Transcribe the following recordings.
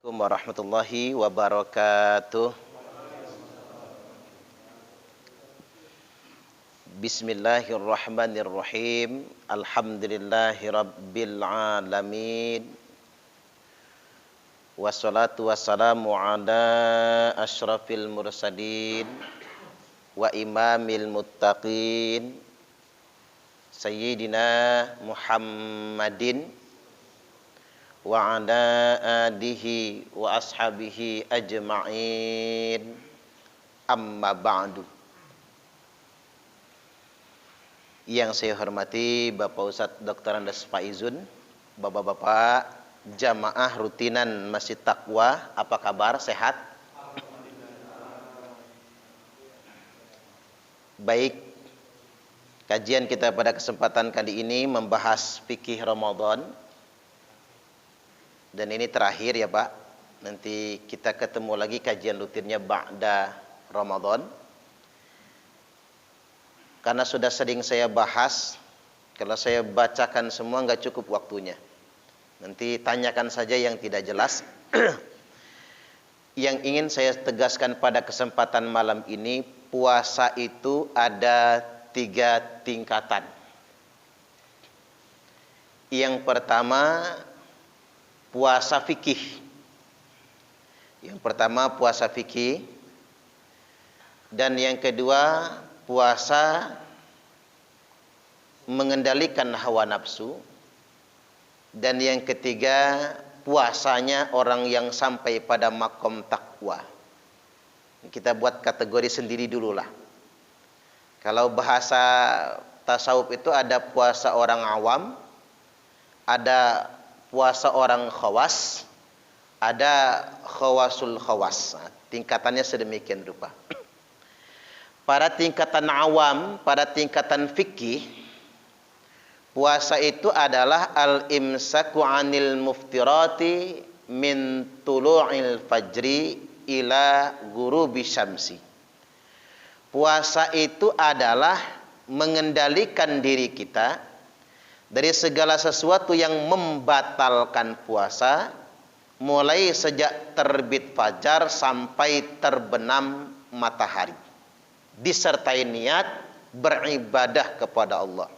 Assalamualaikum warahmatullahi wabarakatuh. Bismillahirrahmanirrahim. Alhamdulillahi rabbil alamin. Wassalatu wassalamu ala asyrafil mursalin wa imamil muttaqin Sayyidina Muhammadin wa ala alihi wa ashabihi ajma'in, amma ba'du. Yang saya hormati Bapak Ustadz Dr. Andes Faizun, Bapak-bapak jamaah rutinan Masjid Taqwa, apa kabar? Sehat? Baik, kajian kita pada kesempatan kali ini membahas fikih Ramadan. Dan ini terakhir ya Pak. Nanti kita ketemu lagi kajian rutinnya ba'da Ramadan. Karena sudah sering saya bahas, kalau saya bacakan semua nggak cukup waktunya. Nanti tanyakan saja yang tidak jelas. Yang ingin saya tegaskan pada kesempatan malam ini, puasa itu ada 3 tingkatan. Yang pertama, puasa fikih. Yang pertama puasa fikih. Dan yang kedua puasa mengendalikan hawa nafsu. Dan yang ketiga puasanya orang yang sampai pada makom takwa. Kita buat kategori sendiri dulu lah. Kalau bahasa tasawuf itu ada puasa orang awam, ada puasa orang khawas, ada khawasul khawas. Nah, tingkatannya sedemikian rupa. Pada tingkatan awam, pada tingkatan fikih, puasa itu adalah al-imsaku 'anil muftirati min tulu'il fajri ila ghurubi syamsi. Puasa itu adalah mengendalikan diri kita dari segala sesuatu yang membatalkan puasa, mulai sejak terbit fajar sampai terbenam matahari, disertai niat beribadah kepada Allah.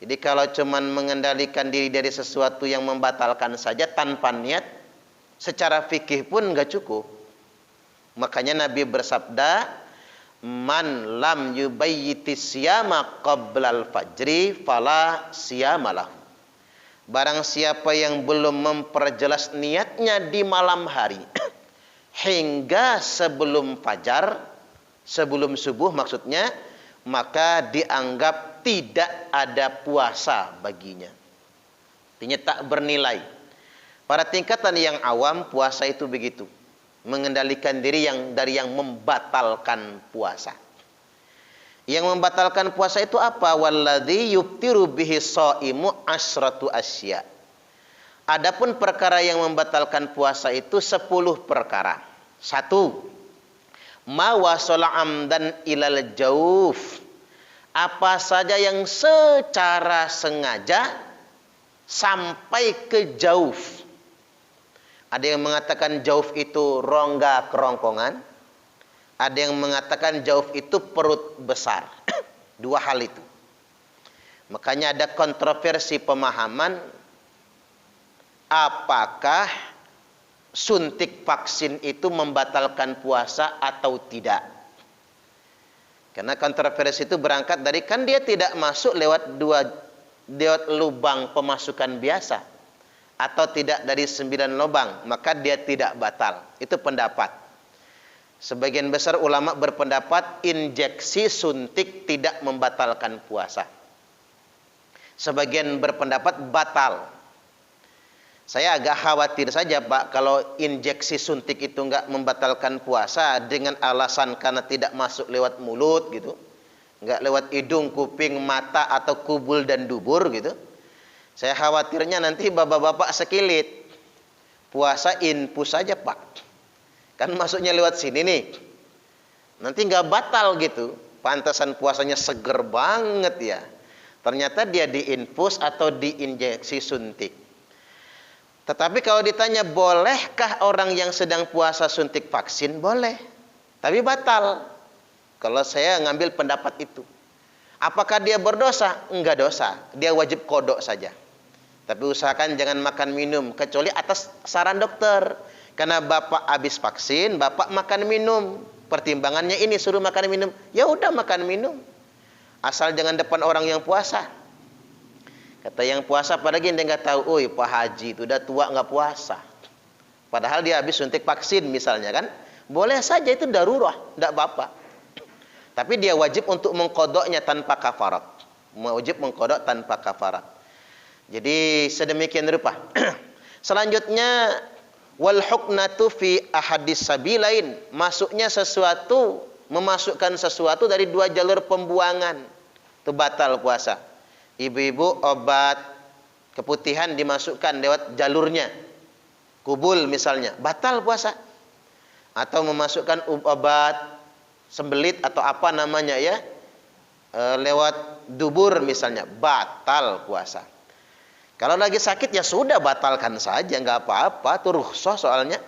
Jadi kalau cuman mengendalikan diri dari sesuatu yang membatalkan saja tanpa niat, secara fikih pun nggak cukup. Makanya Nabi bersabda, man lam yubayyitis siyama qablal fajri fala siyamalah. Barang siapa yang belum memperjelas niatnya di malam hari hingga sebelum fajar, sebelum subuh maksudnya, maka dianggap tidak ada puasa baginya. Artinya tak bernilai. Pada tingkatan yang awam puasa itu begitu. Mengendalikan diri dari yang membatalkan puasa. Yang membatalkan puasa itu apa? Walladzi yuftiru bihi shaimu asyratu asya. Adapun perkara yang membatalkan puasa itu 10 perkara. 1. Ma wasala amdan ilal jauf. Apa saja yang secara sengaja sampai ke jauf. Ada yang mengatakan jauf itu rongga kerongkongan. Ada yang mengatakan jauf itu perut besar. 2 hal itu. Makanya ada kontroversi pemahaman. Apakah suntik vaksin itu membatalkan puasa atau tidak? Karena kontroversi itu berangkat dari kan dia tidak masuk lewat lubang pemasukan biasa. Atau tidak dari 9 lubang, maka dia tidak batal. Itu pendapat. Sebagian besar ulama berpendapat injeksi suntik tidak membatalkan puasa. Sebagian berpendapat batal. Saya agak khawatir saja Pak, kalau injeksi suntik itu enggak membatalkan puasa dengan alasan karena tidak masuk lewat mulut gitu. Enggak lewat hidung, kuping, mata atau kubul dan dubur gitu. Saya khawatirnya nanti bapak-bapak sekilit. Puasa infus saja Pak. Kan masuknya lewat sini nih. Nanti nggak batal gitu. Pantasan puasanya seger banget ya. Ternyata dia diinfus atau diinjeksi suntik. Tetapi kalau ditanya bolehkah orang yang sedang puasa suntik vaksin? Boleh. Tapi batal. Kalau saya ngambil pendapat itu. Apakah dia berdosa? Enggak dosa. Dia wajib kodok saja. Tapi usahakan jangan makan minum kecuali atas saran dokter. Karena bapak habis vaksin, bapak makan minum. Pertimbangannya ini suruh makan minum. Ya udah makan minum. Asal jangan depan orang yang puasa. Kata yang puasa apalagi dia nggak tahu, "Oi, Pak Haji itu udah tua nggak puasa." Padahal dia habis suntik vaksin misalnya kan. Boleh saja itu darurat, enggak apa-apa. Tapi dia wajib untuk mengkodoknya tanpa kafarat. Wajib mengkodok tanpa kafarat. Jadi sedemikian rupa. Selanjutnya wal huknatu fi ahadis sabilain. Masuknya sesuatu, memasukkan sesuatu dari dua jalur pembuangan. Itu batal puasa. Ibu-ibu obat keputihan dimasukkan lewat jalurnya. Kubul misalnya, batal puasa. Atau memasukkan obat sembelit atau apa namanya ya, lewat dubur misalnya, batal puasa. Kalau lagi sakit ya sudah batalkan saja, nggak apa-apa, itu rukhsah soalnya.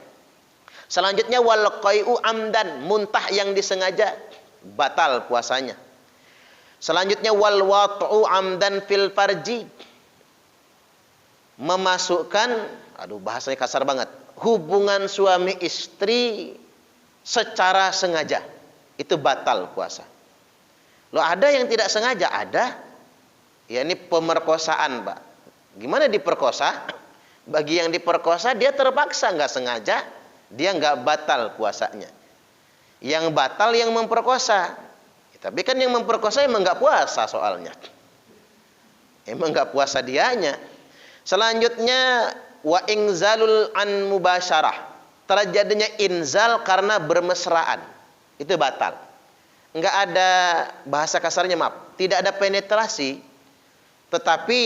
Selanjutnya wal qai'u amdan, muntah yang disengaja, batal puasanya. Selanjutnya wal wat'u amdan fil farji, memasukkan, aduh bahasanya kasar banget, hubungan suami istri secara sengaja, itu batal puasa. Loh ada yang tidak sengaja? Ada. Ya ini pemerkosaan, Pak. Gimana diperkosa? Bagi yang diperkosa dia terpaksa, nggak sengaja, dia nggak batal puasanya. Yang batal yang memperkosa. Tapi kan yang memperkosa emang nggak puasa soalnya. Emang nggak puasa dianya. Selanjutnya wa inzalul an mubasyarah, terjadinya inzal karena bermesraan, itu batal. Enggak ada bahasa kasarnya, maaf, tidak ada penetrasi, tetapi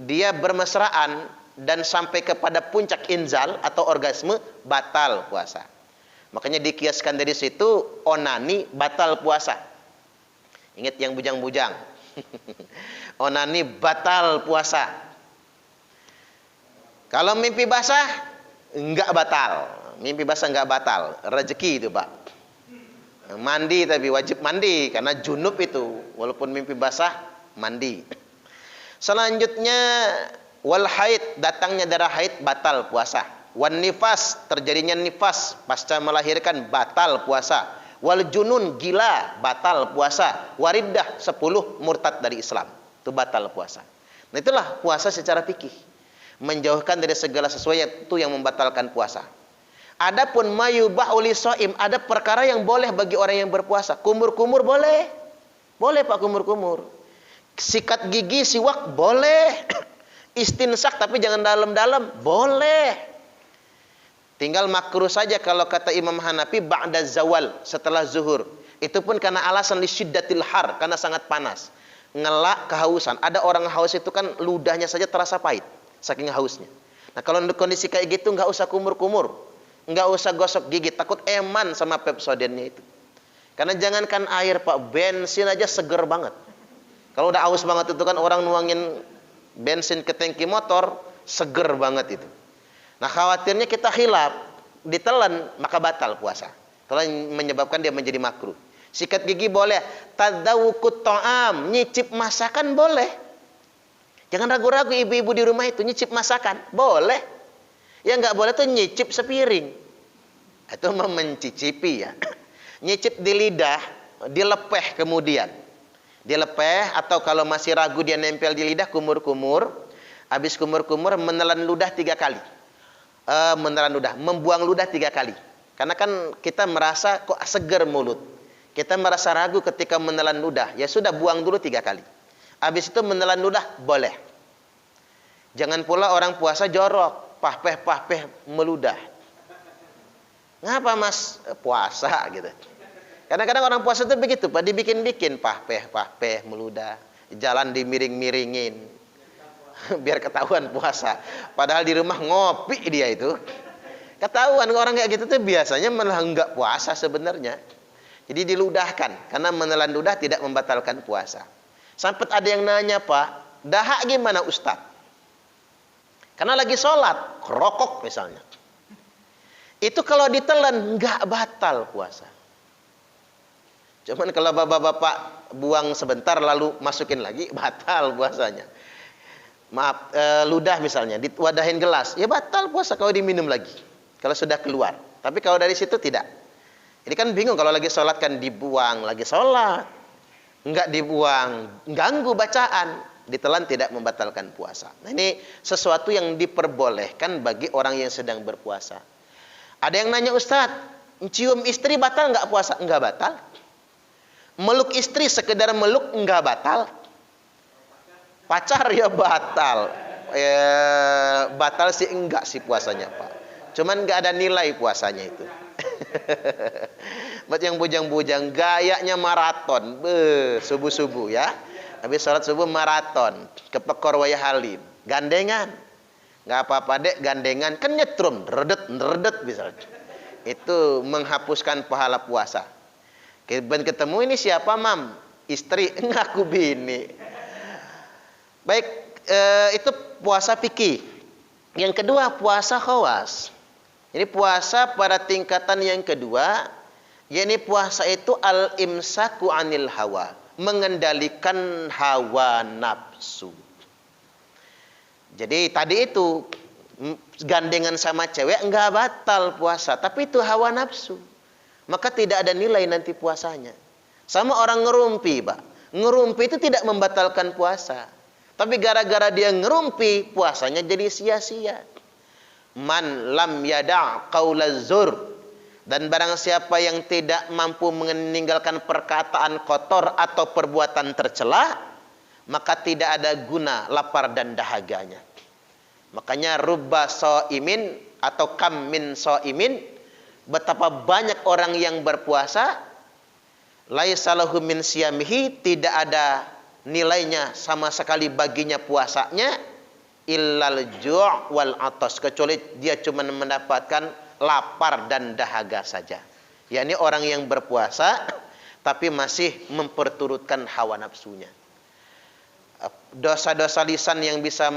dia bermesraan dan sampai kepada puncak inzal atau orgasme, batal puasa. Makanya dikiaskan dari situ onani batal puasa. Ingat yang bujang-bujang. Onani batal puasa. Kalau mimpi basah enggak batal. Mimpi basah enggak batal. Rezeki itu, Pak. Mandi tapi wajib mandi karena junub itu. Walaupun mimpi basah mandi. Selanjutnya wal haid, datangnya darah haid batal puasa. Wan nifas, terjadinya nifas pasca melahirkan batal puasa. Wal junun, gila, batal puasa. Wariddah, 10 murtad dari Islam, itu batal puasa. Nah itulah puasa secara fikih, menjauhkan dari segala sesuatu yang membatalkan puasa. Adapun mayubahu lisoim, ada perkara yang boleh bagi orang yang berpuasa. Kumur-kumur boleh. Boleh Pak, kumur-kumur. Sikat gigi, siwak boleh. Istinsak tapi jangan dalam-dalam, boleh. Tinggal makruh saja kalau kata Imam Hanafi ba'da zawal, setelah zuhur. Itu pun karena alasan li syiddatil har, karena sangat panas. Ngelak, kehausan. Ada orang haus itu kan ludahnya saja terasa pahit saking hausnya. Nah, kalau kondisi kayak gitu nggak usah kumur-kumur. Nggak usah gosok gigi, takut eman sama Pepsodennya itu. Karena jangankan air, Pak, bensin aja seger banget. Kalau udah haus banget itu kan orang nuangin bensin ke tangki motor, seger banget itu. Nah khawatirnya kita khilaf, ditelan maka batal puasa. Kalau menyebabkan dia menjadi makruh. Sikat gigi boleh, tadzawuqut ta'am, nyicip masakan boleh. Jangan ragu-ragu ibu-ibu di rumah itu nyicip masakan, boleh. Yang nggak boleh tuh nyicip sepiring. Itu mencicipi ya. Nyicip di lidah, dilepeh kemudian. Dilepeh atau kalau masih ragu dia nempel di lidah, kumur-kumur. Habis kumur-kumur menelan ludah 3 kali. Menelan ludah, membuang ludah 3 kali. Karena kan kita merasa kok seger mulut. Kita merasa ragu ketika menelan ludah. Ya sudah, buang dulu 3 kali. Habis itu menelan ludah boleh. Jangan pula orang puasa jorok, pahpeh-pahpeh meludah. Ngapa Mas? Puasa gitu. Kadang-kadang orang puasa itu begitu, Pak, dibikin-bikin pahpeh-pahpeh meludah. Jalan dimiring-miringin. Biar ketahuan puasa. Padahal di rumah ngopi dia itu. Ketahuan orang kayak gitu tuh biasanya malah enggak puasa sebenarnya. Jadi diludahkan. Karena menelan ludah tidak membatalkan puasa. Sampai ada yang nanya, Pak, dahak gimana Ustaz? Karena lagi sholat, rokok misalnya. Itu kalau ditelan nggak batal puasa. Cuman kalau bapak-bapak buang sebentar lalu masukin lagi, batal puasanya. Maaf, ludah misalnya, diwadahin gelas, ya batal puasa kalau diminum lagi. Kalau sudah keluar. Tapi kalau dari situ tidak. Ini kan bingung kalau lagi sholat kan dibuang, lagi sholat. Enggak dibuang, ganggu bacaan. Ditelan tidak membatalkan puasa. Nah, ini sesuatu yang diperbolehkan bagi orang yang sedang berpuasa. Ada yang nanya, Ustadz, cium istri batal nggak puasa? Enggak batal. Meluk istri sekedar meluk enggak batal. Pacar ya batal. Batal sih enggak sih puasanya, Pak. Cuman enggak ada nilai puasanya itu. Buat yang bujang-bujang gayanya maraton, subuh-subuh ya. Habis sholat subuh maraton ke Pekor Waya Halim, gandengan. Nggak apa-apa dek, gandengan kan nyetrum, redet bisa. Itu menghapuskan pahala puasa. Ketemu ini siapa, Mam? Istri, ngaku bini. Baik, itu puasa fikih. Yang kedua puasa khawas. Jadi puasa pada tingkatan yang kedua, yakni puasa itu al-imsaku anil hawa, mengendalikan hawa nafsu. Jadi tadi itu gandengan sama cewek enggak batal puasa, tapi itu hawa nafsu. Maka tidak ada nilai nanti puasanya. Sama orang ngerumpi, Pak. Ngerumpi itu tidak membatalkan puasa. Tapi gara-gara dia ngerumpi, puasanya jadi sia-sia. Man lam yada' qaulaz zur. Dan barang siapa yang tidak mampu meninggalkan perkataan kotor atau perbuatan tercela, maka tidak ada guna lapar dan dahaganya. Makanya rubba shaimin atau kam min shaimin, betapa banyak orang yang berpuasa, laisa lahu min siyamihi, tidak ada nilainya sama sekali baginya puasanya, illal ju' wal atas, kecuali dia cuma mendapatkan lapar dan dahaga saja. Yakni orang yang berpuasa tapi masih memperturutkan hawa nafsunya. Dosa-dosa lisan yang bisa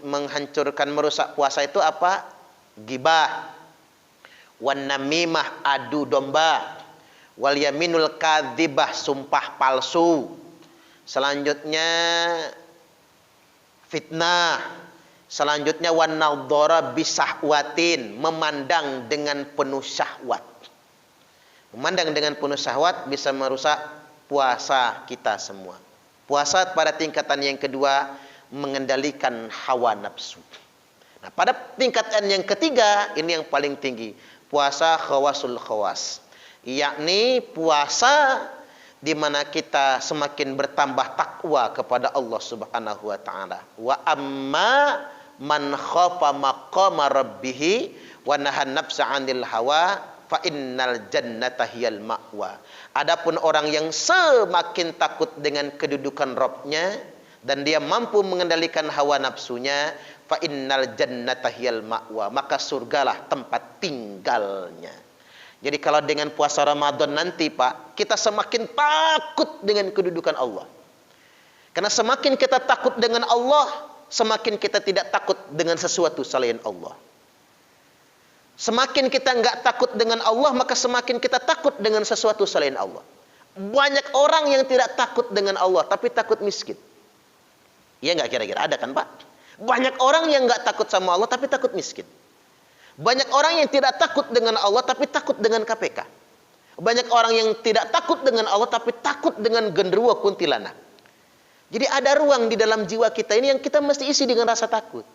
menghancurkan, merusak puasa itu apa? Gibah, wan namimah, adu domba, wal yaminul kadzibah, sumpah palsu. Selanjutnya fitnah. Selanjutnya wan nadhara bisahwatin, memandang dengan penuh syahwat. Memandang dengan penuh syahwat bisa merusak puasa kita semua. Puasa pada tingkatan yang kedua mengendalikan hawa nafsu. Nah, pada tingkatan yang ketiga ini yang paling tinggi, puasa khawasul khawas. Yakni puasa di mana kita semakin bertambah takwa kepada Allah Subhanahu wa taala. Wa amma man khafa maqama rabbih wa nahan nafsa 'anil hawa fa innal jannata hiyal ma'wa. Adapun orang yang semakin takut dengan kedudukan Rabb-nya dan dia mampu mengendalikan hawa nafsunya, fa innal jannata hiyal ma'wa, maka surgalah tempat tinggalnya. Jadi kalau dengan puasa Ramadan nanti, Pak, kita semakin takut dengan kedudukan Allah. Karena semakin kita takut dengan Allah, semakin kita tidak takut dengan sesuatu selain Allah. Semakin kita enggak takut dengan Allah, maka semakin kita takut dengan sesuatu selain Allah. Banyak orang yang tidak takut dengan Allah, tapi takut miskin. Iya enggak kira-kira? Ada kan, Pak? Banyak orang yang enggak takut sama Allah, tapi takut miskin. Banyak orang yang tidak takut dengan Allah, tapi takut dengan KPK. Banyak orang yang tidak takut dengan Allah, tapi takut dengan genderuwo kuntilanak. Jadi ada ruang di dalam jiwa kita ini yang kita mesti isi dengan rasa takut.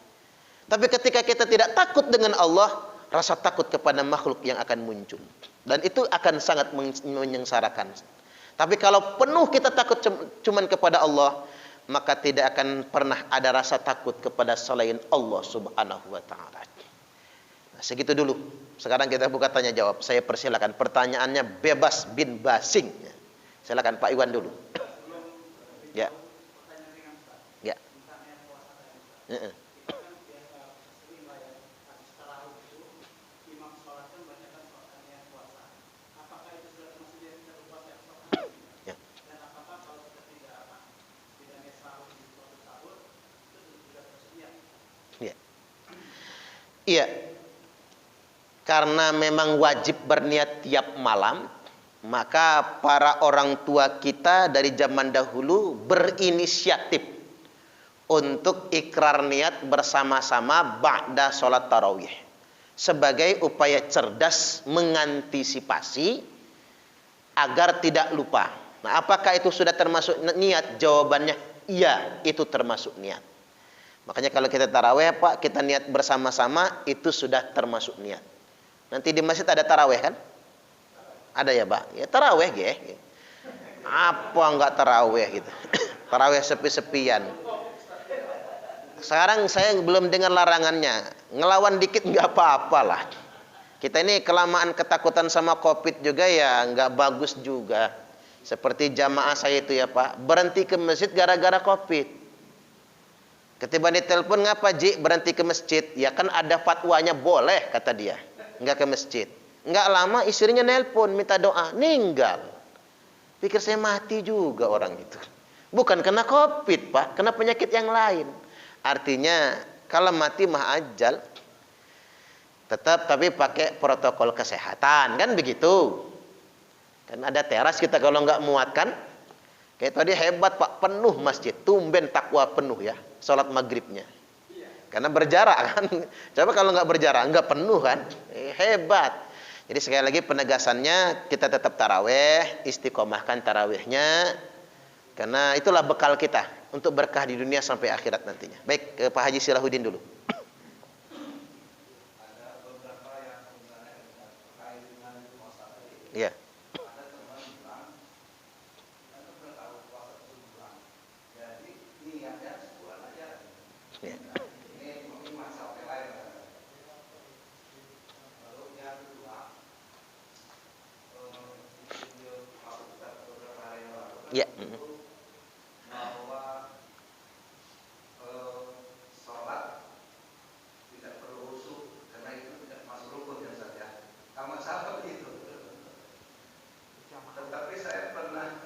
Tapi ketika kita tidak takut dengan Allah, rasa takut kepada makhluk yang akan muncul. Dan itu akan sangat menyengsarakan. Tapi kalau penuh kita takut cuman kepada Allah, maka tidak akan pernah ada rasa takut kepada selain Allah Subhanahu wa taala. Nah, segitu dulu. Sekarang kita buka tanya jawab. Saya persilakan, pertanyaannya bebas bin basing. Silakan Pak Iwan dulu. Ya. Ya. Ya. Iya. Karena memang wajib berniat tiap malam, maka para orang tua kita dari zaman dahulu berinisiatif untuk ikrar niat bersama-sama ba'da sholat tarawih. Sebagai upaya cerdas mengantisipasi agar tidak lupa. Nah, apakah itu sudah termasuk niat? Jawabannya iya, itu termasuk niat. Makanya kalau kita tarawih, Pak, kita niat bersama-sama, itu sudah termasuk niat. Nanti di masjid ada tarawih kan? Ada ya, Pak? Ya tarawih ge. Apa enggak tarawih gitu? Tarawih sepi-sepian. Sekarang saya belum dengar larangannya. Ngelawan dikit enggak apa-apalah. Kita ini kelamaan ketakutan sama Covid juga ya enggak bagus juga. Seperti jamaah saya itu ya, Pak, berhenti ke masjid gara-gara Covid. Ketika ditelepon, ngapa Ji berhenti ke masjid? Ya kan ada fatwanya boleh, kata dia. Enggak ke masjid. Enggak lama istrinya nelpon minta doa, meninggal. Pikir saya mati juga orang itu. Bukan kena Covid, Pak, kena penyakit yang lain. Artinya kalau mati mah ajal. Tetap tapi pakai protokol kesehatan, kan begitu. Kan ada teras kita kalau enggak muat kan. Kayak tadi hebat, Pak, penuh masjid, tumben takwa penuh ya, salat maghribnya. Karena berjarak kan. Coba kalau nggak berjarak, nggak penuh kan. Hebat. Jadi sekali lagi penegasannya, kita tetap taraweh, istiqomahkan tarawehnya. Karena itulah bekal kita untuk berkah di dunia sampai akhirat nantinya. Baik, ke Pak Haji Silahuddin dulu. Iya. Ya. Sholat tidak perlu khusyuk karena itu tidak masuk rukun ya Ustaz ya. Kalau masalah begitu. Tetapi saya pernah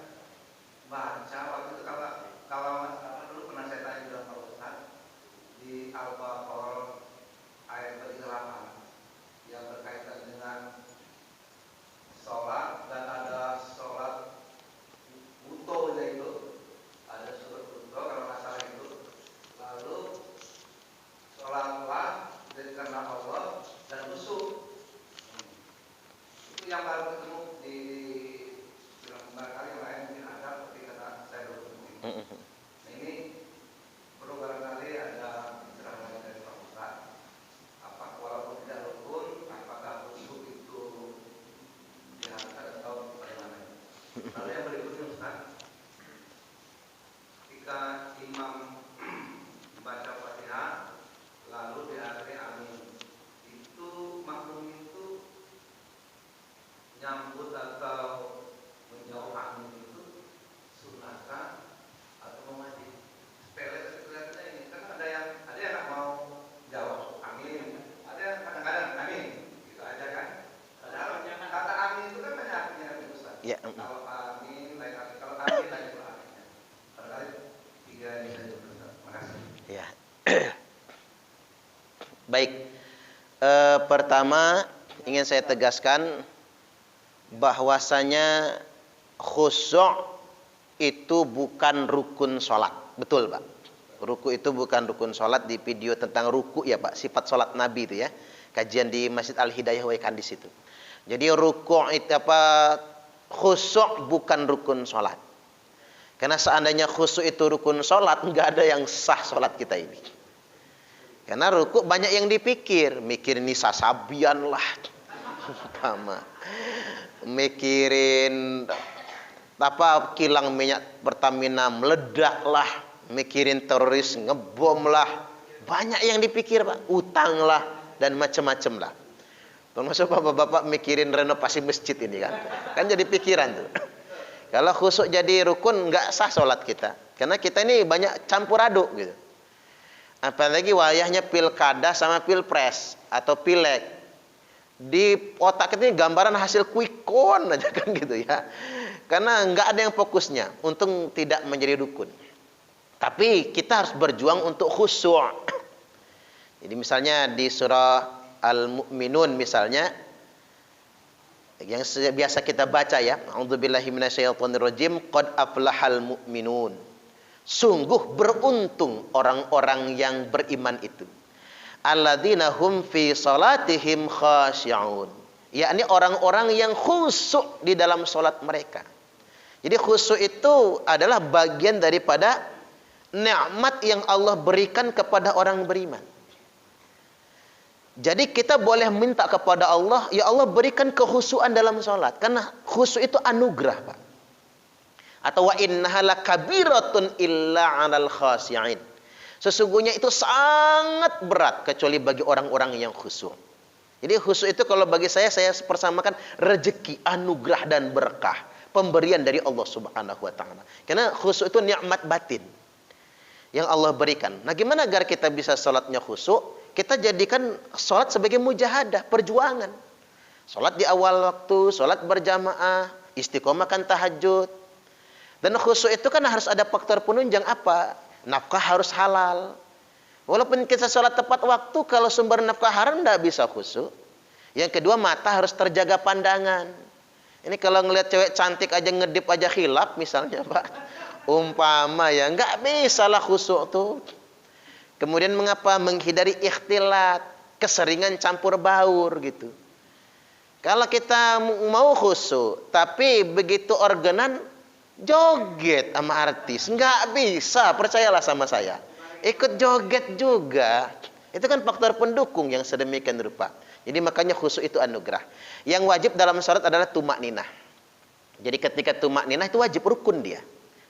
baca waktu itu kalau dulu pernah saya tanya juga Pak Ustaz di Al-Baqarah ayat 38 yang berkaitan dengan sholat dan ada sholat buto itu, ada surat buto kalau masalah itu, lalu sholatlah karena Allah dan khusyuk. Itu yang baru ketemu di barangkali yang lain mungkin ada, tapi kata saya belum ketemu. Nah ini perlu barangkali ada pencerahan lain dari Pak Ustaz. Apa walaupun tidak rukun, apakah khusyuk itu diharapkan atau bagaimana? Lalu yang berikutnya Ustaz, ketika imam membaca Fatihah lalu diakhiri amin, itu makmum itu nyambut atau menjauh amin itu sunnahkah atau wajib? Sepele kelihatannya ini kan ada yang nggak mau jawab amin, ada yang kadang-kadang amin, gitu aja kan. Padahal kata amin itu kan banyak artinya Ustaz. Ya. Kalau amin lain arti, kalau amin lain artinya. Barangkali tiga ini saja Ustaz. Makasih. Ya. Baik. Pertama ingin saya tegaskan bahwasanya khusyuk itu bukan rukun sholat. Betul, Pak. Ruku itu bukan rukun sholat. Di video tentang ruku ya, Pak, sifat sholat Nabi itu ya, kajian di Masjid Al-Hidayah Waikan di situ. Jadi ruku itu khusyuk bukan rukun sholat. Karena seandainya khusyuk itu rukun sholat, nggak ada yang sah sholat kita ini. Karena ruku banyak yang dipikir, mikirin nisa sabian lah, pertama, mikirin kilang minyak Pertamina meledak lah, mikirin teroris ngebom lah, banyak yang dipikir, Pak, utang lah dan macam-macam lah. Termasuk bapak-bapak mikirin renovasi masjid ini kan jadi pikiran tuh. Kalau khusyuk jadi rukun nggak sah sholat kita, karena kita ini banyak campur aduk gitu. Apalagi wayahnya pilkada sama pilpres atau pileg, di otak kita ini gambaran hasil quick count aja kan gitu ya. Karena nggak ada yang fokusnya, untung tidak menjadi dukun. Tapi kita harus berjuang untuk khusyuk. Jadi misalnya di surah al-mu'minun misalnya, yang biasa kita baca ya, a'udzubillahi minasyaitonirrajim, qad aflahal mu'minun. Sungguh beruntung orang-orang yang beriman itu. Alladzina hum fi salatihim khashi'un. Yakni orang-orang yang khusyuk di dalam salat mereka. Jadi khusyuk itu adalah bagian daripada nikmat yang Allah berikan kepada orang beriman. Jadi kita boleh minta kepada Allah, ya Allah berikan kekhusyuan dalam salat, karena khusyuk itu anugerah, Pak. Atau wa innaha lakabiratun illa 'alal khashi'in. Sesungguhnya itu sangat berat kecuali bagi orang-orang yang khusyuk. Jadi khusyuk itu kalau bagi saya persamakan rezeki, anugerah dan berkah, pemberian dari Allah Subhanahu wa taala. Karena khusyuk itu nikmat batin yang Allah berikan. Nah, gimana agar kita bisa salatnya khusyuk? Kita jadikan salat sebagai mujahadah, perjuangan. Salat di awal waktu, salat berjamaah, istiqomahkan tahajud. Dan khusyuk itu kan harus ada faktor penunjang apa? Nafkah harus halal. Walaupun kita sholat tepat waktu, kalau sumber nafkah haram tidak bisa khusyuk. Yang kedua, mata harus terjaga pandangan. Ini kalau ngelihat cewek cantik aja ngedip aja khilaf misalnya, Pak. Umpama ya, nggak bisa lah khusyuk tuh. Kemudian mengapa? Menghindari ikhtilat, keseringan campur baur gitu. Kalau kita mau khusyuk, tapi begitu organan joget sama artis, nggak bisa, percayalah sama saya. Ikut joget juga, itu kan faktor pendukung yang sedemikian rupa. Jadi makanya khusyuk itu anugerah. Yang wajib dalam salat adalah tumakninah. Jadi ketika tumakninah itu wajib, rukun dia.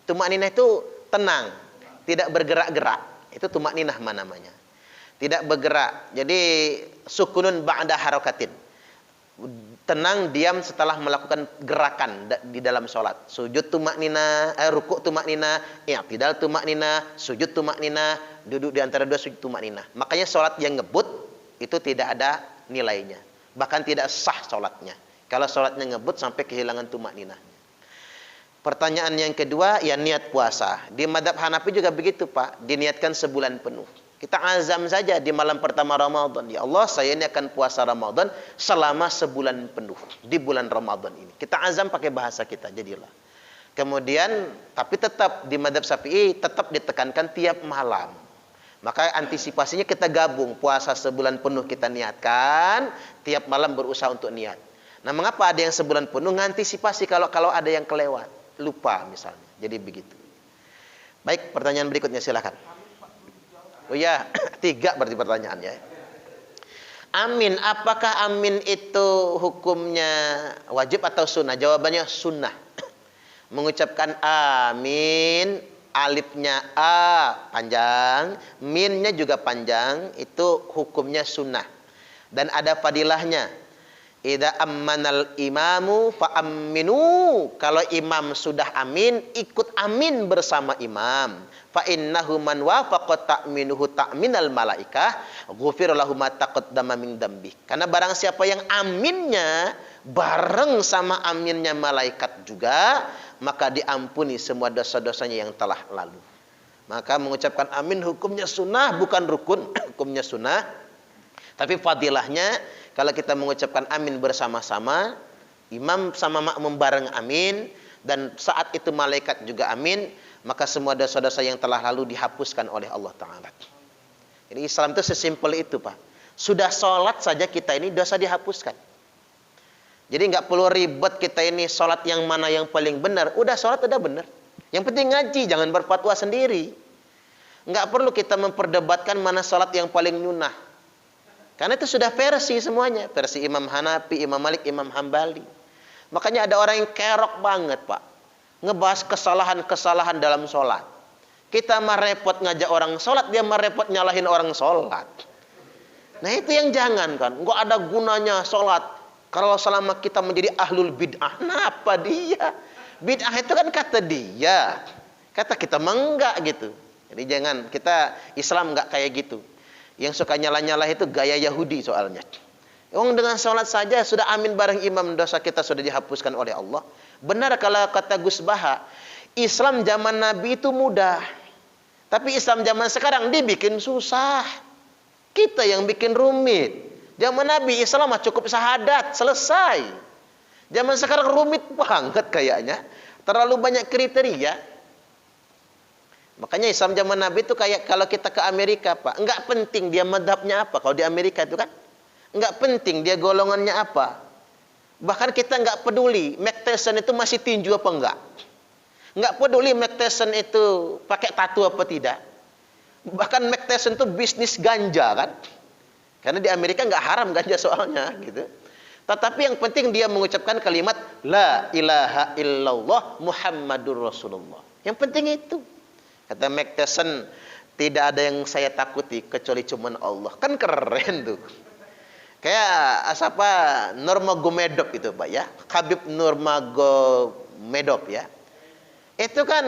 Tumakninah itu tenang, tidak bergerak-gerak. Itu tumakninah namanya. Tidak bergerak. Jadi sukunun ba'da harakatin. Tenang, diam setelah melakukan gerakan di dalam sholat. Sujud tumakninah, rukuk tumakninah, i'tidal tumakninah, sujud tumakninah, duduk di antara dua sujud tumakninah. Makanya sholat yang ngebut itu tidak ada nilainya. Bahkan tidak sah sholatnya. Kalau sholatnya ngebut sampai kehilangan tumakninah. Pertanyaan yang kedua, ya niat puasa. Di madhab Hanafi juga begitu, Pak. Diniatkan sebulan penuh. Kita azam saja di malam pertama Ramadan. Ya Allah, saya ini akan puasa Ramadan selama sebulan penuh. Di bulan Ramadan ini. Kita azam pakai bahasa kita, jadilah. Kemudian, tapi tetap di madhab Syafi'i, tetap ditekankan tiap malam. Maka antisipasinya kita gabung. Puasa sebulan penuh kita niatkan. Tiap malam berusaha untuk niat. Nah, mengapa ada yang sebulan penuh? Ngantisipasi kalau ada yang kelewat. Lupa misalnya. Jadi begitu. Baik, pertanyaan berikutnya silakan. Oh ya, 3 berarti pertanyaannya. Amin, apakah amin itu hukumnya wajib atau sunnah? Jawabannya sunnah. Mengucapkan amin, alifnya a panjang, minnya juga panjang, itu hukumnya sunnah. Dan ada fadilahnya. Idza ammanal imamu fa aminu. Kalau imam sudah amin, ikut amin bersama imam. Fa innahu man wafaqa ta'minuhu ta'minal malaikah ghufira lahu ma taqaddama min dambi. Karena barang siapa yang aminnya bareng sama aminnya malaikat juga, maka diampuni semua dosa-dosanya yang telah lalu. Maka mengucapkan amin hukumnya sunnah, bukan rukun, hukumnya sunnah. Tapi fadilahnya kalau kita mengucapkan amin bersama-sama, imam sama makmum bareng amin, dan saat itu malaikat juga amin, maka semua dosa-dosa yang telah lalu dihapuskan oleh Allah Ta'ala. Jadi Islam itu sesimpel itu, Pak. Sudah sholat saja kita ini dosa dihapuskan. Jadi nggak perlu ribet kita ini sholat yang mana yang paling benar. Udah sholat udah benar. Yang penting ngaji, jangan berfatwa sendiri. Nggak perlu kita memperdebatkan mana sholat yang paling nyunah. Karena itu sudah versi semuanya. Versi Imam Hanafi, Imam Malik, Imam Hambali. Makanya ada orang yang kerok banget, Pak. Ngebahas kesalahan-kesalahan dalam sholat. Kita mah repot ngajak orang sholat, dia mah repot nyalahin orang sholat. Nah itu yang jangan kan. Nggak ada gunanya sholat kalau selama kita menjadi ahlul bid'ah. Kenapa dia? Bid'ah itu kan kata dia. Kata kita mah enggak gitu. Jadi jangan, kita Islam enggak kayak gitu. Yang suka nyala-nyala itu gaya Yahudi soalnya. Orang dengan sholat saja sudah amin bareng imam, dosa kita sudah dihapuskan oleh Allah. Benar kalau kata Gus Baha, Islam zaman Nabi itu mudah. Tapi Islam zaman sekarang dibikin susah. Kita yang bikin rumit. Zaman Nabi Islam mah cukup syahadat, selesai. Zaman sekarang rumit banget kayaknya. Terlalu banyak kriteria. Makanya Islam zaman Nabi itu kayak kalau kita ke Amerika, Pak. Enggak penting dia madhabnya apa. Kalau di Amerika itu kan. Enggak penting dia golongannya apa. Bahkan kita enggak peduli Mike Tyson itu masih tinju apa enggak. Enggak peduli Mike Tyson itu pakai tato apa tidak. Bahkan Mike Tyson itu bisnis ganja kan. Karena di Amerika enggak haram ganja soalnya gitu. Tetapi yang penting dia mengucapkan kalimat La ilaha illallah Muhammadur Rasulullah. Yang penting itu. Kata Mike Tyson, tidak ada yang saya takuti kecuali cuman Allah. Kan keren tuh. Kayak apa Nurmagomedov itu Pak ya. Khabib Nurmagomedov ya. Itu kan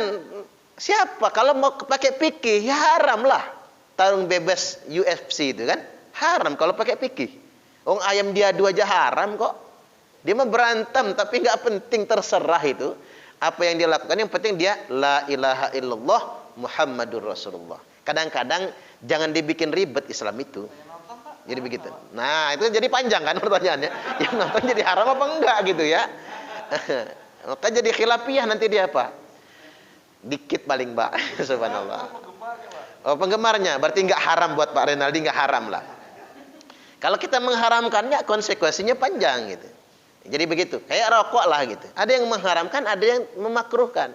siapa? Kalau mau pakai fikih ya haram lah. Tarung bebas UFC itu kan. Haram kalau pakai fikih. Ayam diadu aja haram kok. Dia mah berantem tapi nggak penting, terserah itu. Apa yang dia lakukan, yang penting dia La ilaha illallah Muhammadur Rasulullah. Kadang-kadang jangan dibikin ribet Islam itu. Jadi begitu. Nah, itu jadi panjang kan pertanyaannya. Yang nonton jadi haram apa enggak gitu ya. Maka jadi khilafiyah nanti dia apa? Dikit paling Pak. Subhanallah. Oh, penggemarnya. Berarti enggak haram buat Pak Renaldi, enggak haram lah. Kalau kita mengharamkannya konsekuensinya panjang gitu. Jadi begitu. Kayak rokok lah gitu. Ada yang mengharamkan, ada yang memakruhkan.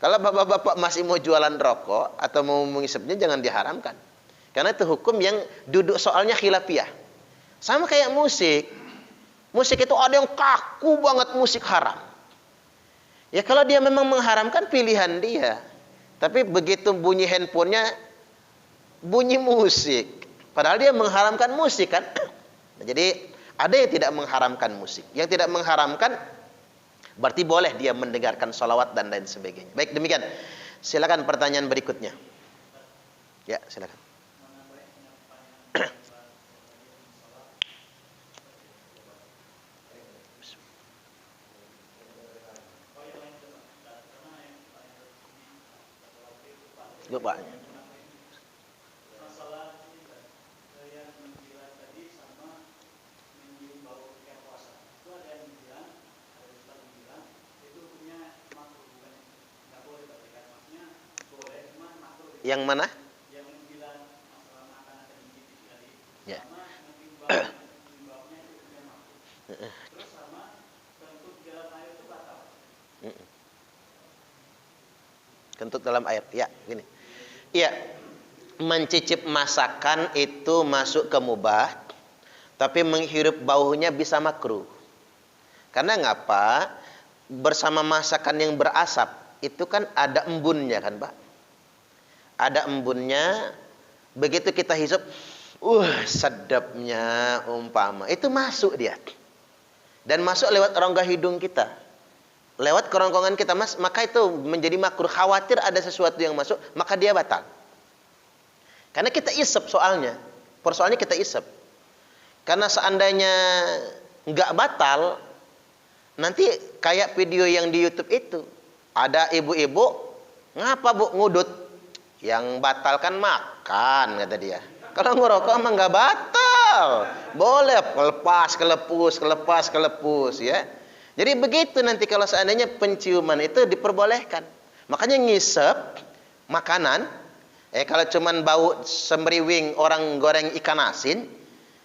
Kalau bapak-bapak masih mau jualan rokok atau mau mengisapnya jangan diharamkan. Karena itu hukum yang duduk soalnya khilafiyah. Sama kayak musik. Musik itu ada yang kaku banget musik haram. Ya kalau dia memang mengharamkan pilihan dia. Tapi begitu bunyi handphonenya bunyi musik. Padahal dia mengharamkan musik kan. Nah, jadi ada yang tidak mengharamkan musik. Yang tidak mengharamkan berarti boleh dia mendengarkan salawat dan lain sebagainya. Baik demikian. Silakan pertanyaan berikutnya. Ya silakan. Yuk Pak. Yang mana? Ya. Kentut dalam air. Ya, gini. Iya. Mencicip masakan itu masuk ke mubah, tapi menghirup baunya bisa makruh. Karena ngapa? Bersama masakan yang berasap itu kan ada embunnya kan, Pak? Ada embunnya, begitu kita hisap, sedapnya umpama. Itu masuk dia. Dan masuk lewat rongga hidung kita. Lewat kerongkongan kita, maka itu menjadi makruh. Khawatir ada sesuatu yang masuk, maka dia batal. Karena kita isap soalnya. Persoalannya kita isap. Karena seandainya nggak batal, nanti kayak video yang di YouTube itu. Ada ibu-ibu, ngapa Bu ngudut? Yang batal kan makan, kata dia. Kalau ngerokok emang nggak batal. Boleh kelepas, ya. Jadi begitu nanti kalau seandainya penciuman itu diperbolehkan. Makanya ngisep makanan, kalau cuman bau semriwing orang goreng ikan asin,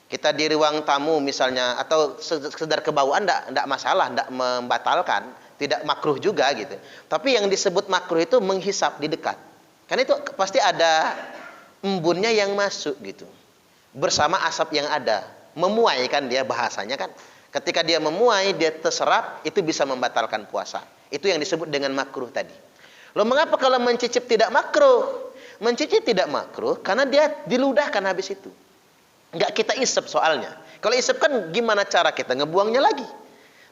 kita di ruang tamu misalnya, atau sekedar kebauan enggak masalah, enggak membatalkan, tidak makruh juga gitu. Tapi yang disebut makruh itu menghisap di dekat. Karena itu pasti ada embunnya yang masuk gitu. Bersama asap yang ada. Memuai kan dia bahasanya kan. Ketika dia memuai, dia terserap, itu bisa membatalkan puasa. Itu yang disebut dengan makruh tadi. Loh mengapa kalau mencicip tidak makruh? Mencicip tidak makruh karena dia diludahkan habis itu. Enggak kita isep soalnya. Kalau isep kan gimana cara kita ngebuangnya lagi?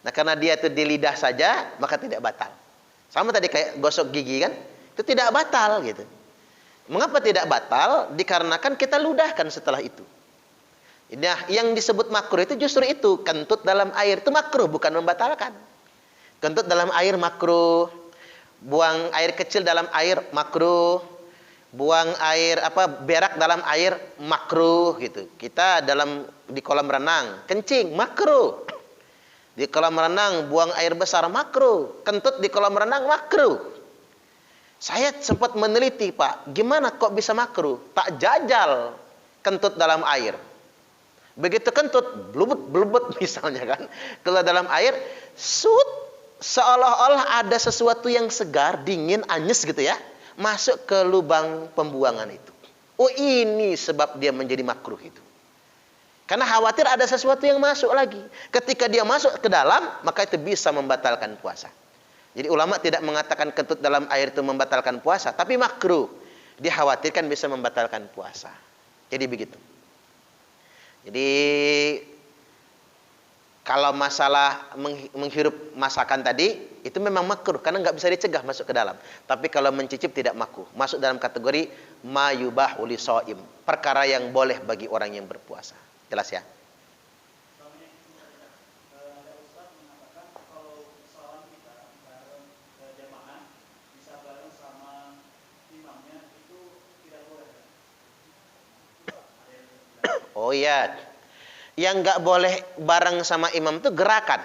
Nah karena dia itu di lidah saja, maka tidak batal. Sama tadi kayak gosok gigi kan? Itu tidak batal gitu. Mengapa tidak batal? Dikarenakan kita ludahkan setelah itu. Nah, yang disebut makruh itu justru itu, kentut dalam air itu makruh, bukan membatalkan. Kentut dalam air makruh, buang air kecil dalam air makruh, Buang air berak dalam air makruh gitu. Kita di kolam renang kencing makruh. Di kolam renang buang air besar makruh. Kentut di kolam renang makruh. Saya sempat meneliti, Pak, gimana kok bisa makruh? Tak jajal kentut dalam air. Begitu kentut blubut misalnya kan, kalau dalam air seolah-olah ada sesuatu yang segar, dingin, anyes gitu ya, masuk ke lubang pembuangan itu. Oh, ini sebab dia menjadi makruh itu. Karena khawatir ada sesuatu yang masuk lagi. Ketika dia masuk ke dalam, maka itu bisa membatalkan puasa. Jadi ulama tidak mengatakan kentut dalam air itu membatalkan puasa, tapi makruh. Dikhawatirkan bisa membatalkan puasa. Jadi begitu. Jadi kalau masalah menghirup masakan tadi, itu memang makruh karena nggak bisa dicegah masuk ke dalam. Tapi kalau mencicip tidak makruh, masuk dalam kategori ma yubahu li shaim, perkara yang boleh bagi orang yang berpuasa. Jelas ya? Oh iya. Yang nggak boleh bareng sama imam itu gerakan.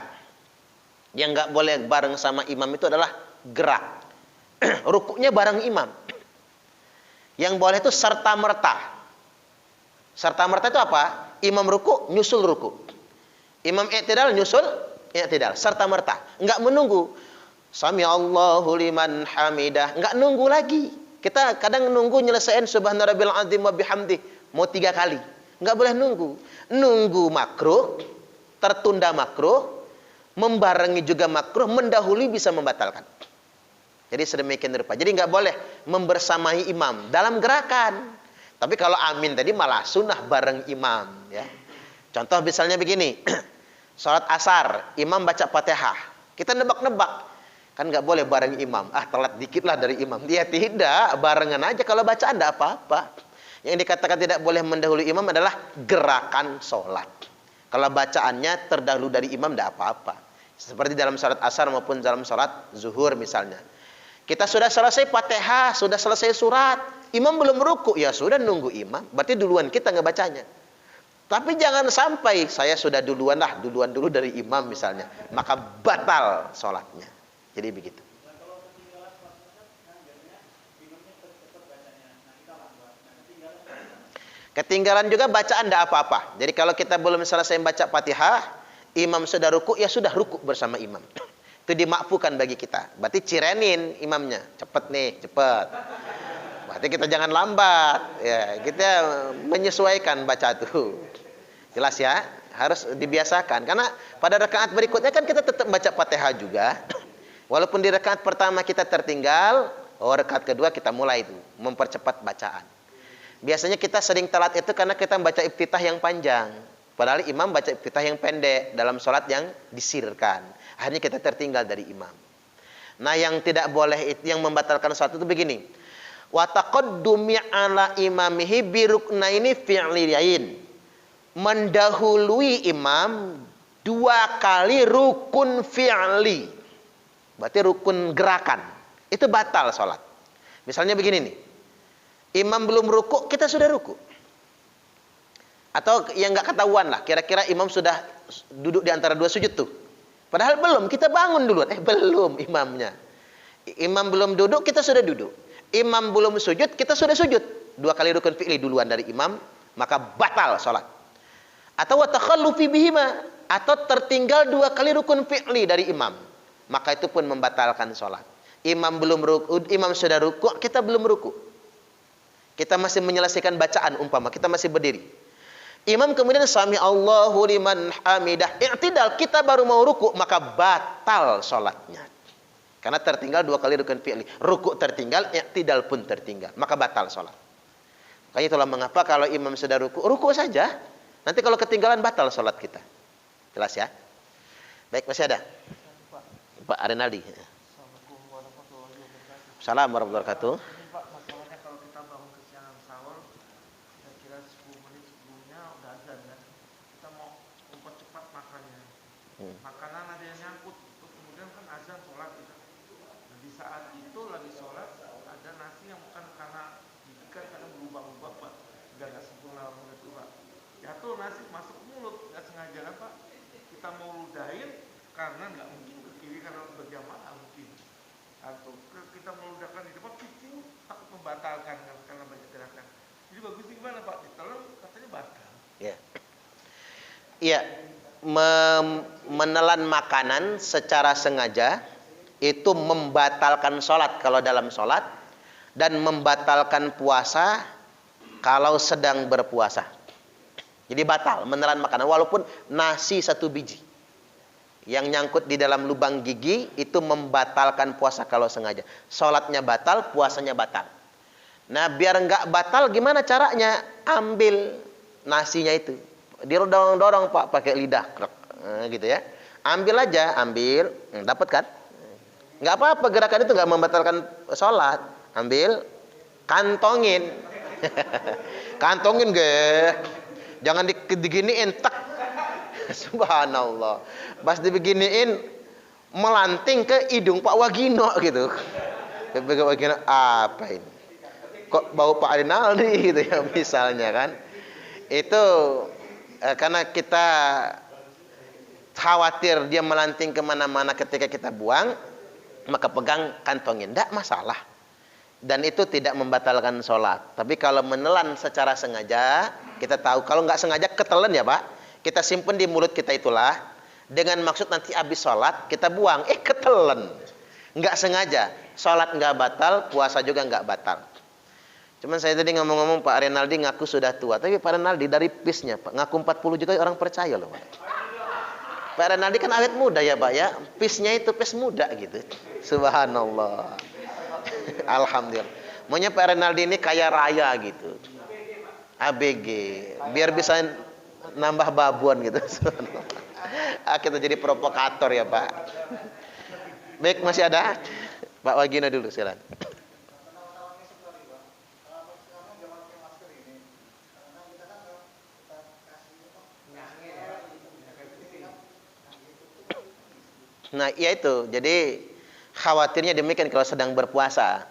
Yang nggak boleh bareng sama imam itu adalah gerak. Rukuknya bareng imam. Yang boleh itu serta merta. Serta merta itu apa? Imam ruku, nyusul ruku. Imam i'tidal, nyusul i'tidal. Serta merta. Nggak menunggu. Sami Allahu liman hamidah. Nggak nunggu lagi. Kita kadang nunggu nyelesain subhana rabbil azim wa bihamdi. Mau 3 kali. Nggak boleh nunggu. Nunggu makruh, tertunda makruh, membarengi juga makruh, mendahului bisa membatalkan. Jadi sedemikian rupa. Jadi nggak boleh membersamai imam dalam gerakan. Tapi kalau amin tadi malah sunnah bareng imam. Ya. Contoh misalnya begini, sholat asar, imam baca Fatihah, kita nebak-nebak, kan nggak boleh bareng imam. Telat dikit lah dari imam. Dia tidak, barengan aja kalau bacaan tidak apa-apa. Yang dikatakan tidak boleh mendahului imam adalah gerakan sholat. Kalau bacaannya terdahulu dari imam tidak apa-apa. Seperti dalam sholat asar maupun dalam sholat zuhur misalnya. Kita sudah selesai Fatihah, sudah selesai surat, imam belum ruku, ya sudah nunggu imam. Berarti duluan kita ngebacanya. Tapi jangan sampai saya sudah duluan dulu dari imam misalnya, maka batal sholatnya. Jadi begitu. Ketinggalan juga bacaan tidak apa-apa. Jadi kalau kita belum selesai baca Fatihah, imam sudah ruku, ya sudah ruku bersama imam. Itu dimakfukan bagi kita. Berarti cirenin imamnya, cepet nih, cepet. Berarti kita jangan lambat. Ya, kita menyesuaikan baca itu. Jelas ya? Harus dibiasakan. Karena pada rakaat berikutnya kan kita tetap baca Fatihah juga. Walaupun di rakaat pertama kita tertinggal, rakaat kedua kita mulai itu mempercepat bacaan. Biasanya kita sering telat itu karena kita membaca iftitah yang panjang. Padahal imam baca iftitah yang pendek dalam sholat yang disirkan. Akhirnya kita tertinggal dari imam. Nah yang tidak boleh, yang membatalkan sholat itu begini. Wa taqaddumi ala imamihi biruknaini fi'liyain. Mendahului imam 2 kali rukun fi'li. Berarti rukun gerakan. Itu batal sholat. Misalnya begini nih. Imam belum ruku, kita sudah ruku. Atau yang nggak ketahuan lah, kira-kira imam sudah duduk di antara 2 sujud tuh. Padahal belum, kita bangun duluan. Belum imamnya. Imam belum duduk, kita sudah duduk. Imam belum sujud, kita sudah sujud. 2 kali rukun fi'li duluan dari imam, maka batal sholat. Atau wa takhallufi bihima, atau tertinggal 2 kali rukun fi'li dari imam, maka itu pun membatalkan sholat. Imam belum ruku, imam sudah ruku, kita belum ruku. Kita masih menyelesaikan bacaan umpama, kita masih berdiri. Imam kemudian sami Allahu liman hamidah, i'tidal, kita baru mau ruku, maka batal sholatnya. Karena tertinggal 2 kali rukun fi'li. Ruku tertinggal, i'tidal pun tertinggal, maka batal sholat. Makanya itulah mengapa kalau imam sudah ruku, ruku saja. Nanti kalau ketinggalan batal sholat kita. Jelas ya? Baik, masih ada? Pak Arenaldi. Assalamualaikum warahmatullahi wabarakatuh. Makanan ada yang nyangkut, kemudian kan azan sholat kita. Nah, di saat itu lagi sholat ada nasi yang bukan karena kan kadang berubah-ubah Pak, nggak sempurna itu Pak. Jatuh nasi masuk ke mulut nggak sengaja kan Pak. Kita mau ludahin karena nggak mungkin ke kiri karena berjamaah mungkin. Atau kita meludahkan di depan itu takut membatalkan karena banyak gerakan. Jadi bagus gimana Pak? Ditelan katanya batal. Ya. Iya, menelan makanan secara sengaja itu membatalkan sholat kalau dalam sholat dan membatalkan puasa kalau sedang berpuasa. Jadi batal menelan makanan walaupun nasi 1 biji yang nyangkut di dalam lubang gigi itu membatalkan puasa kalau sengaja. Sholatnya batal, puasanya batal. Nah biar nggak batal gimana caranya? Ambil nasinya itu, didorong-dorong Pak pakai lidah, gitu ya. Ambil aja, ambil, dapat kan? Nggak apa-apa, gerakan itu nggak membatalkan sholat. Ambil, kantongin, kantongin jangan diginiin, tak. Subhanallah. Pas dibeginiin melanting ke hidung Pak Wagino gitu. Pak Wagino apa ini? Kok bau Pak Rinaldi gitu ya misalnya kan? Itu karena kita khawatir dia melanting kemana-mana ketika kita buang, maka pegang kantongin, tidak masalah. Dan itu tidak membatalkan sholat. Tapi kalau menelan secara sengaja, kita tahu kalau nggak sengaja ketelan ya Pak, kita simpen di mulut kita itulah dengan maksud nanti habis sholat kita buang, ketelan, nggak sengaja, sholat nggak batal, puasa juga nggak batal. Cuman saya tadi ngomong-ngomong Pak Rinaldi ngaku sudah tua, tapi Pak Rinaldi dari PIS-nya Pak ngaku 40 juga orang percaya loh Pak. Pak Rinaldi kan awet muda ya Pak ya, PIS-nya itu PIS muda gitu. Subhanallah. Alhamdulillah. Maunya Pak Rinaldi ini kaya raya gitu. ABG, biar bisa nambah babon gitu. Kita jadi provokator ya Pak. Baik, masih ada? Pak Wagino dulu silakan. Nah, iya itu. Jadi khawatirnya demikian kalau sedang berpuasa.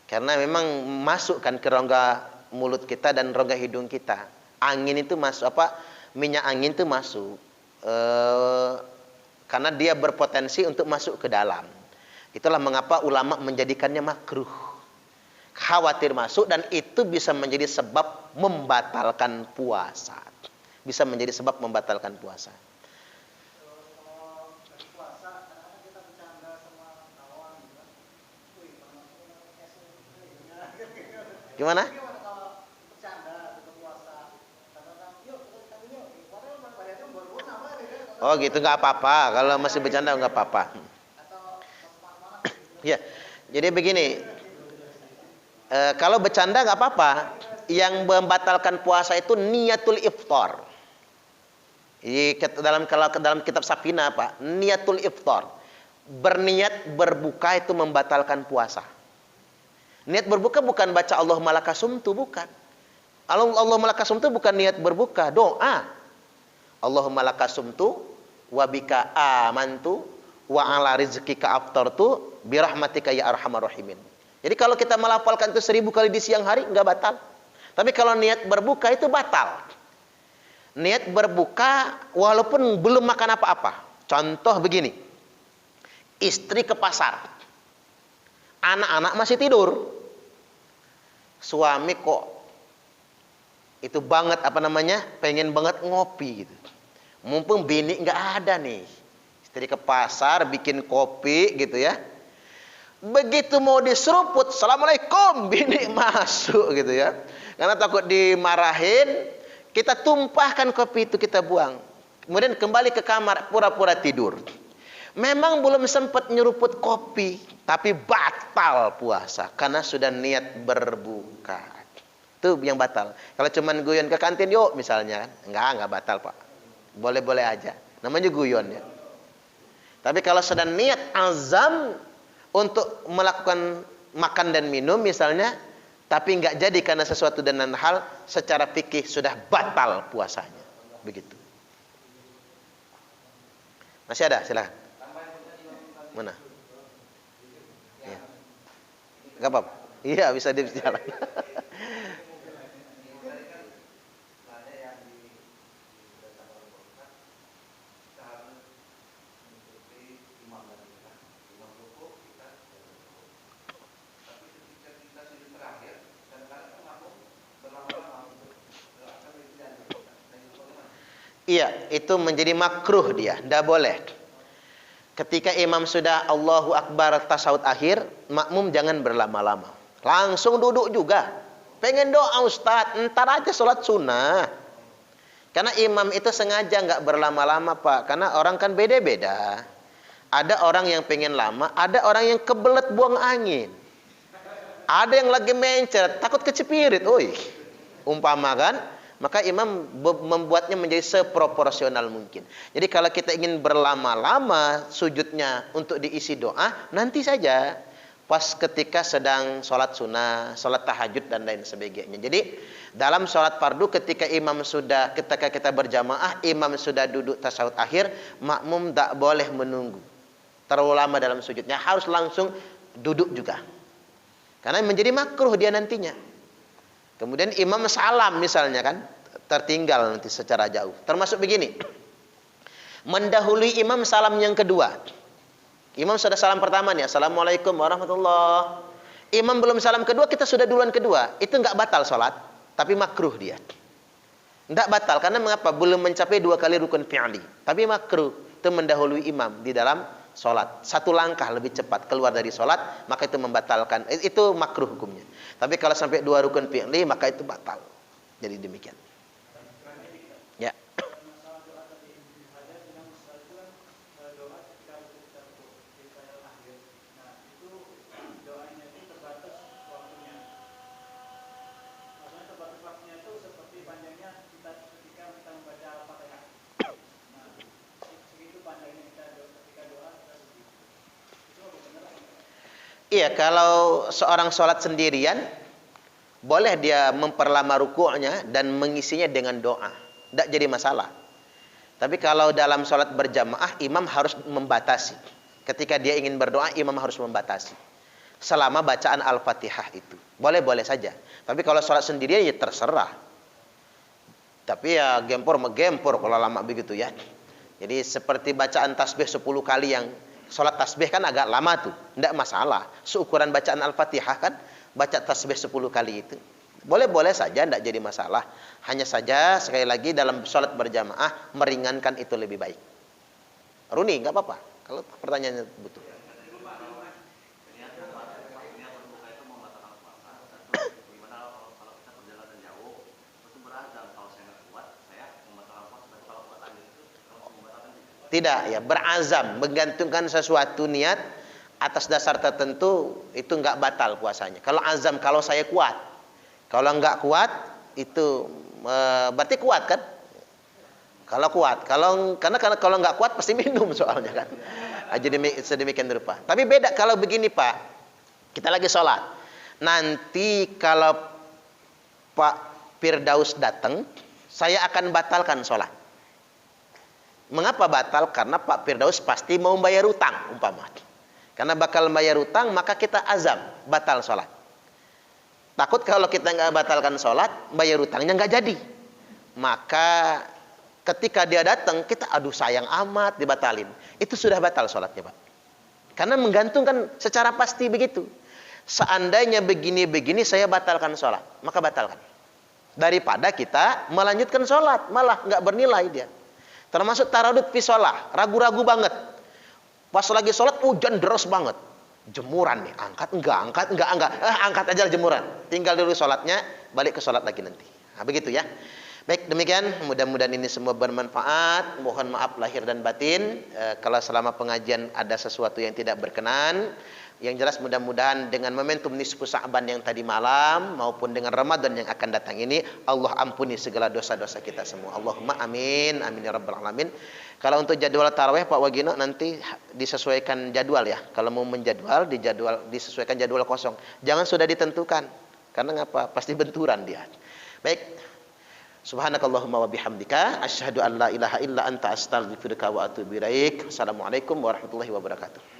Karena memang masuk kan ke rongga mulut kita dan rongga hidung kita. Angin itu masuk minyak angin itu masuk. Karena dia berpotensi untuk masuk ke dalam. Itulah mengapa ulama menjadikannya makruh. Khawatir masuk dan itu bisa menjadi sebab membatalkan puasa. Bisa menjadi sebab membatalkan puasa. Gimana? Oh gitu, nggak apa-apa. Kalau masih bercanda nggak apa-apa. Ya, jadi begini. Kalau bercanda nggak apa-apa. Yang membatalkan puasa itu niatul iftar. Kalau dalam kitab Safina Pak, niatul iftar. Berniat berbuka itu membatalkan puasa. Niat berbuka bukan baca Allahumma lakasumtu, bukan. Allahumma lakasumtu bukan niat berbuka, doa. Allahumma lakasumtu wa bika amantu wa ala rizqika aftartu birahmatika ya arhamar rahimin. Jadi kalau kita melafalkan itu 1000 kali di siang hari enggak batal. Tapi kalau niat berbuka itu batal. Niat berbuka walaupun belum makan apa-apa. Contoh begini. Istri ke pasar. Anak-anak masih tidur. Suami kok itu banget pengen banget ngopi gitu. Mumpung bini nggak ada nih, istri ke pasar bikin kopi gitu ya. Begitu mau diseruput, assalamualaikum, bini masuk gitu ya. Karena takut dimarahin, kita tumpahkan kopi itu kita buang. Kemudian kembali ke kamar pura-pura tidur. Memang belum sempat nyeruput kopi, tapi batal puasa karena sudah niat berbuka. Itu yang batal. Kalau cuman guyon ke kantin yuk misalnya, enggak batal Pak. Boleh-boleh aja. Namanya guyon ya. Tapi kalau sudah niat azam untuk melakukan makan dan minum misalnya, tapi enggak jadi karena sesuatu dan hal, secara fikih sudah batal puasanya. Begitu. Masih ada? Silakan. Mana? Ya. Enggak apa-apa. Iya, bisa dibicara. Iya, itu menjadi makruh dia, tidak boleh. Ketika imam sudah Allahu Akbar tasawuf akhir, makmum jangan berlama-lama. Langsung duduk juga. Pengen doa Ustaz, ntar aja sholat sunnah. Karena imam itu sengaja nggak berlama-lama Pak, karena orang kan beda-beda. Ada orang yang pengen lama, ada orang yang kebelet buang angin. Ada yang lagi mencret, takut kecepirit, umpama kan. Maka imam membuatnya menjadi seproporsional mungkin. Jadi kalau kita ingin berlama-lama sujudnya untuk diisi doa, nanti saja. Pas ketika sedang sholat sunnah, sholat tahajud dan lain sebagainya. Jadi dalam sholat fardu ketika ketika kita berjamaah, imam sudah duduk tasawuf akhir, makmum tak boleh menunggu terlalu lama dalam sujudnya, harus langsung duduk juga. Karena menjadi makruh dia nantinya. Kemudian imam salam misalnya kan, tertinggal nanti secara jauh. Termasuk begini, mendahului imam salam yang kedua. Imam sudah salam pertama nih, Assalamualaikum warahmatullah. Imam belum salam kedua, kita sudah duluan kedua. Itu nggak batal sholat, tapi makruh dia. Nggak batal, karena mengapa? Belum mencapai 2 kali rukun fi'li. Tapi makruh, itu mendahului imam di dalam sholat. 1 langkah lebih cepat keluar dari sholat, maka itu membatalkan. Itu makruh hukumnya. Tapi kalau sampai 2 rukun fi'li, maka itu batal. Jadi demikian. Ya. Iya, kalau seorang sholat sendirian, boleh dia memperlama ruku'nya dan mengisinya dengan doa. Tidak jadi masalah. Tapi kalau dalam sholat berjamaah, imam harus membatasi. Ketika dia ingin berdoa, imam harus membatasi. Selama bacaan Al-Fatihah itu. Boleh-boleh saja. Tapi kalau sholat sendirian, ya terserah. Tapi ya gempor kalau lama begitu ya. Jadi seperti bacaan tasbih 10 kali yang sholat tasbih kan agak lama tuh. Tidak masalah. Seukuran bacaan Al-Fatihah kan, baca tasbih 10 kali itu. Boleh-boleh saja, tidak jadi masalah. Hanya saja, sekali lagi, dalam sholat berjamaah, meringankan itu lebih baik. Runi, nggak apa-apa. Kalau pertanyaannya butuh. Tidak, ya berazam, menggantungkan sesuatu niat atas dasar tertentu, itu nggak batal puasanya. Kalau azam, kalau saya kuat. Kalau nggak kuat, itu berarti kuat kan? Kalau kuat, karena kalau nggak kuat pasti minum soalnya kan. Jadi sedemikian rupa. Tapi beda kalau begini Pak, kita lagi sholat. Nanti kalau Pak Firdaus datang, saya akan batalkan sholat. Mengapa batal? Karena Pak Firdaus pasti mau bayar utang umpama. Karena bakal bayar utang, maka kita azam batal sholat. Takut kalau kita nggak batalkan sholat, bayar utangnya nggak jadi. Maka ketika dia datang, kita aduh sayang amat dibatalin. Itu sudah batal sholatnya Pak. Karena menggantungkan secara pasti begitu. Seandainya begini-begini saya batalkan sholat, maka batalkan. Daripada kita melanjutkan sholat, malah nggak bernilai dia. Termasuk taradud fi sholah, ragu-ragu banget. Pas lagi sholat hujan deras banget. Jemuran nih, angkat enggak. Angkat aja jemuran. Tinggal dulu sholatnya, balik ke sholat lagi nanti. Nah, begitu ya. Baik, demikian. Mudah-mudahan ini semua bermanfaat. Mohon maaf lahir dan batin. Kalau selama pengajian ada sesuatu yang tidak berkenan. Yang jelas mudah-mudahan dengan momentum nisfu Sa'ban yang tadi malam maupun dengan Ramadan yang akan datang ini, Allah ampuni segala dosa-dosa kita semua. Allahumma amin, amin ya rabbal alamin. Kalau untuk jadwal tarawih Pak Wagino nanti disesuaikan jadwal ya. Kalau mau menjadwal, disesuaikan jadwal kosong. Jangan sudah ditentukan. Karena ngapa? Pasti benturan dia. Baik. Subhanakallahumma wa bihamdika asyhadu an la ilaha illa anta astaghfiruka wa atubu ilaik. Assalamualaikum warahmatullahi wabarakatuh.